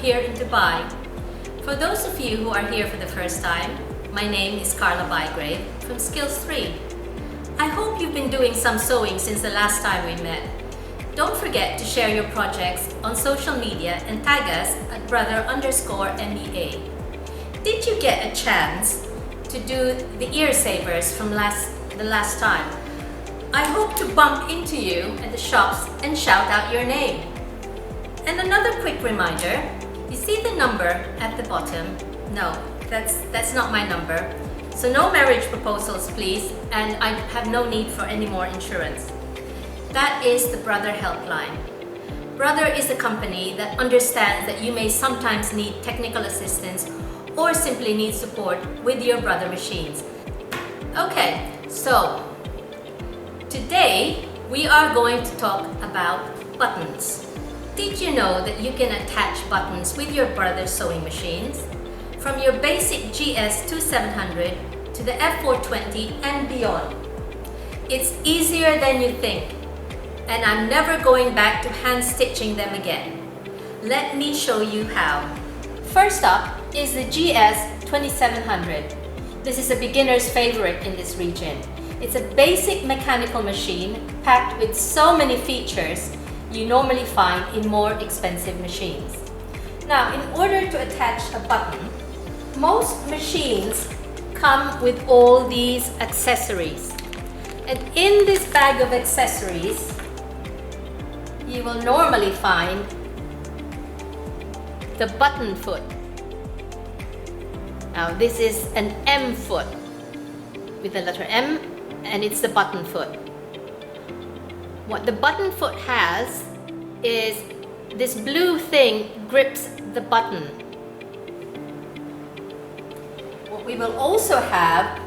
here in Dubai. For those of you who are here for the first time, my name is Carla Bygrave from Skills 3. I hope you've been doing some sewing since the last time we met. Don't forget to share your projects on social media and tag us at brother_MEA. Did you get a chance to do the ear savers from the last time? I hope to bump into you at the shops and shout out your name. And another quick reminder, you see the number at the bottom? No, that's not my number. So no marriage proposals, please, and I have no need for any more insurance. That is the Brother Helpline. Brother is a company that understands that you may sometimes need technical assistance or simply need support with your Brother machines. Okay, so today we are going to talk about buttons. Did you know that you can attach buttons with your Brother sewing machines? From your basic GS2700 to the F420 and beyond. It's easier than you think, and I'm never going back to hand stitching them again. Let me show you how. First up is the GS2700. This is a beginner's favorite in this region. It's a basic mechanical machine packed with so many features you normally find in more expensive machines. Now, in order to attach a button, most machines come with all these accessories. And in this bag of accessories, you will normally find the button foot. Now this is an M foot with the letter M, and it's the button foot. What the button foot has is this blue thing grips the button. What we will also have,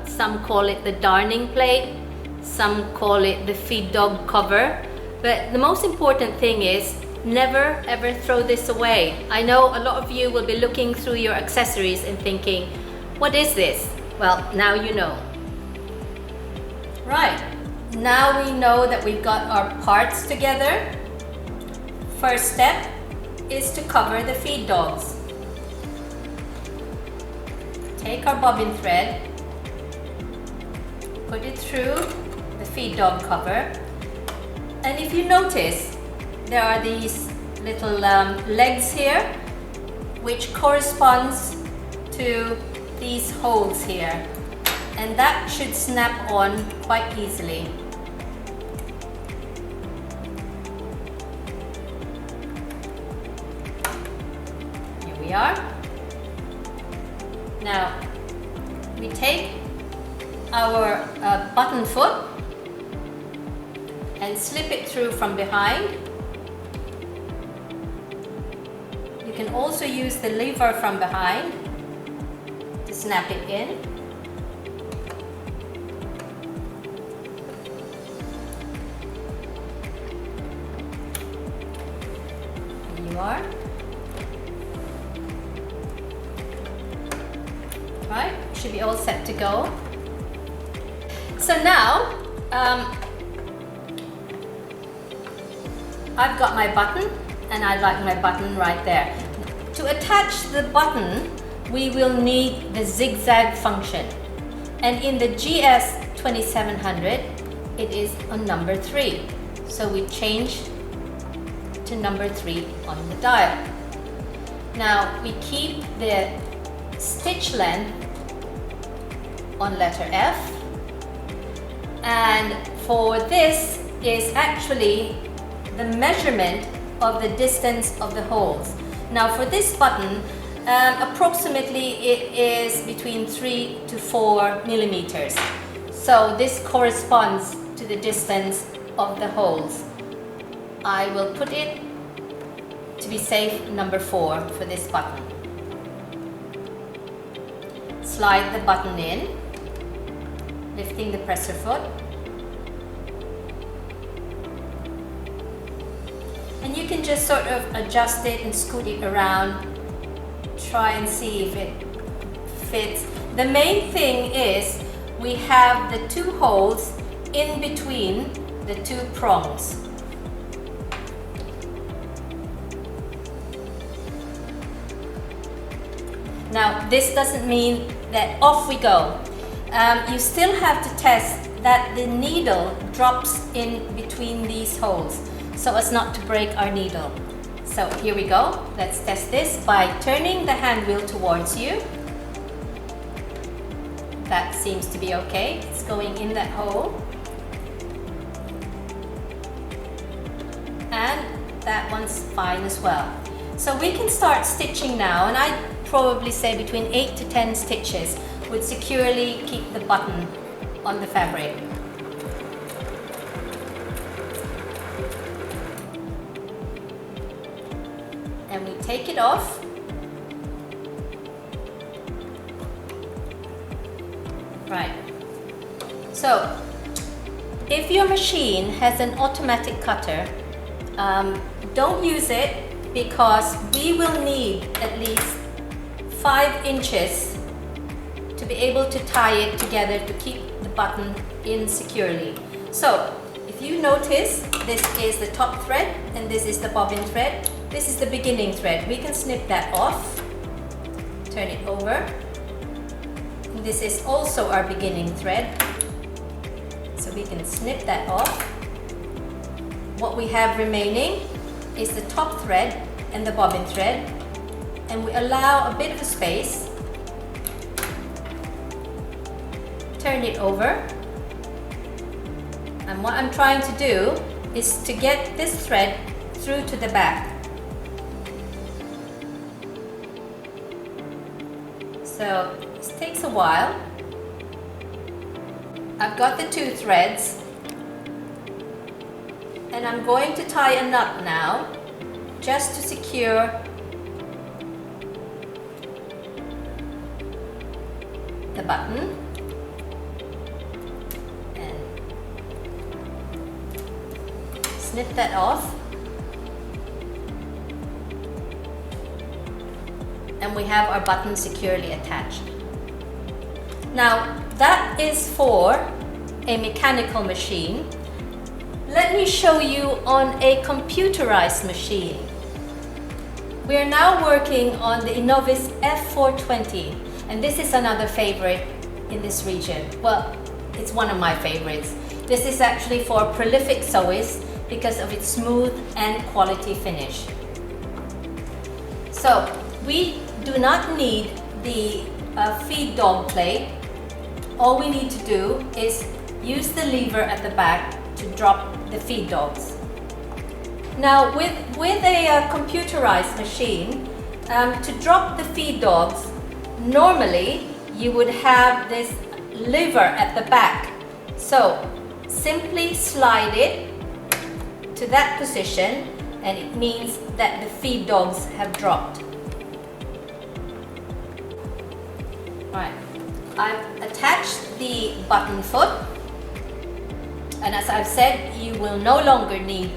some call it the darning plate, some call it the feed dog cover, but the most important thing is never ever throw this away. I know a lot of you will be looking through your accessories and thinking, what is this? Well, now you know. Right, now we know that we've got our parts together. First step is to cover the feed dogs. Take our bobbin thread, put it through the feed dog cover, and if you notice, there are these little legs here which corresponds to these holes here, and that should snap on quite easily. Here we are. Now we take our button foot and slip it through from behind. You can also use the lever from behind to snap it in. Here you are. Right, should be all set to go. So now, I've got my button, and I like my button right there. To attach the button, we will need the zigzag function. And in the GS2700, it is on number 3. So we change to number 3 on the dial. Now we keep the stitch length on letter F. And for this is actually the measurement of the distance of the holes. Now for this button, approximately it is between 3 to 4 millimeters. So this corresponds to the distance of the holes. I will put it, to be safe, number 4 for this button. Slide the button in, lifting the presser foot. And you can just sort of adjust it and scoot it around, try and see if it fits. The main thing is we have the 2 holes in between the 2 prongs. Now, this doesn't mean that off we go. You still have to test that the needle drops in between these holes so as not to break our needle. So here we go. Let's test this by turning the hand wheel towards you. That seems to be okay. It's going in that hole. And that one's fine as well. So we can start stitching now, and I'd probably say between 8 to 10 stitches would securely keep the button on the fabric. And we take it off. Right. So, if your machine has an automatic cutter, don't use it because we will need at least 5 inches to be able to tie it together to keep the button in securely. So, if you notice, this is the top thread and this is the bobbin thread. This is the beginning thread. We can snip that off, turn it over. This is also our beginning thread, so we can snip that off. What we have remaining is the top thread and the bobbin thread, and we allow a bit of a space. Turn it over, and what I'm trying to do is to get this thread through to the back. So this takes a while. I've got the 2 threads, and I'm going to tie a knot now just to secure the button. And snip that off. And we have our button securely attached. Now, that is for a mechanical machine. Let me show you on a computerized machine. We are now working on the Innovis F420, and this is another favorite in this region. Well, it's one of my favorites. This is actually for prolific sewists because of its smooth and quality finish. So, we do not need the feed dog plate. All we need to do is use the lever at the back to drop the feed dogs. Now with a computerized machine, to drop the feed dogs, normally you would have this lever at the back. So simply slide it to that position and it means that the feed dogs have dropped. Right. I've attached the button foot, and as I've said, you will no longer need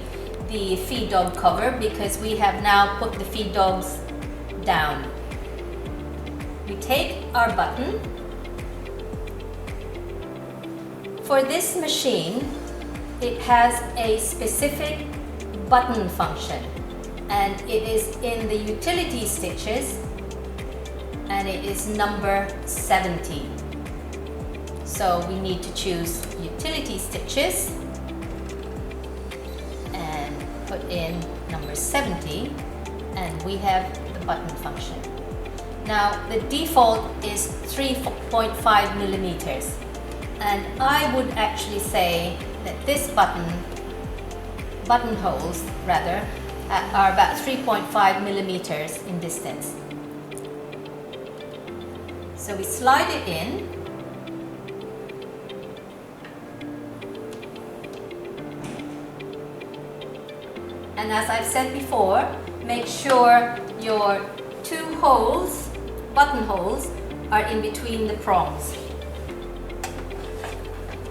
the feed dog cover because we have now put the feed dogs down. We take our button. For this machine, it has a specific button function, and it is in the utility stitches, and it is number 70. So we need to choose utility stitches and put in number 70, and we have the button function. Now the default is 3.5 millimeters, and I would actually say that this button holes rather are about 3.5 millimeters in distance. So we slide it in, and as I've said before, make sure your 2 holes, button holes, are in between the prongs.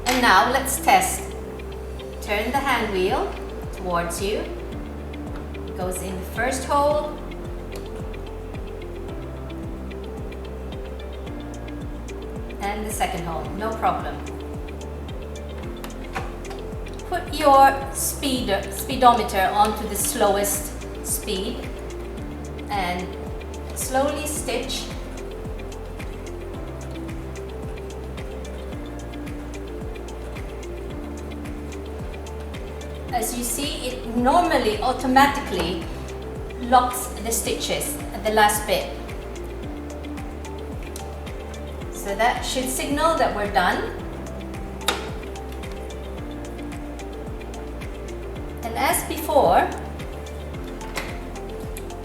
And now let's test. Turn the hand wheel towards you. It goes in the first hole. And the second hole, no problem. Put your speedometer onto the slowest speed and slowly stitch as you see, it normally automatically locks the stitches at the last bit. So that should signal that we're done. And as before,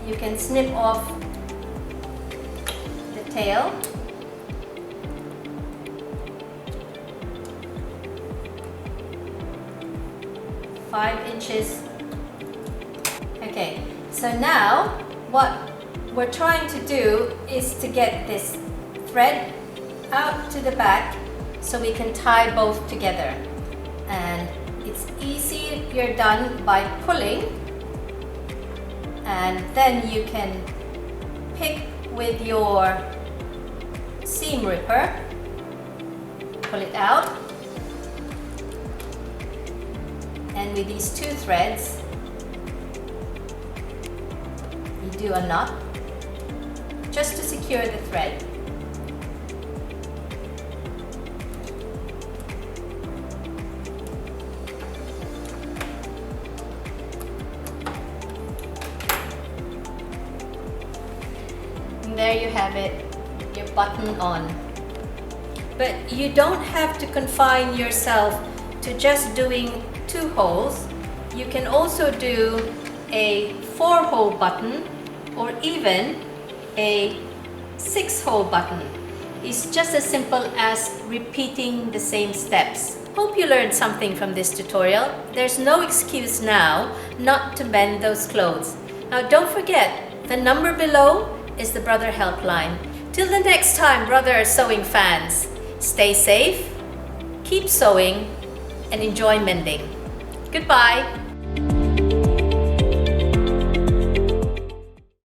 you can snip off the tail. Five inches. Okay, so now what we're trying to do is to get this thread out to the back so we can tie both together. And it's easier done by pulling, and then you can pick with your seam ripper, pull it out, and with these two threads you do a knot just to secure the thread. And there you have it, your button on. But you don't have to confine yourself to just doing 2 holes. You can also do a 4-hole button or even a 6-hole button. It's just as simple as repeating the same steps. Hope you learned something from this tutorial. There's no excuse now not to mend those clothes. Now don't forget, the number below is the Brother Helpline. Till the next time, Brother Sewing fans, stay safe, keep sewing, and enjoy mending. Goodbye.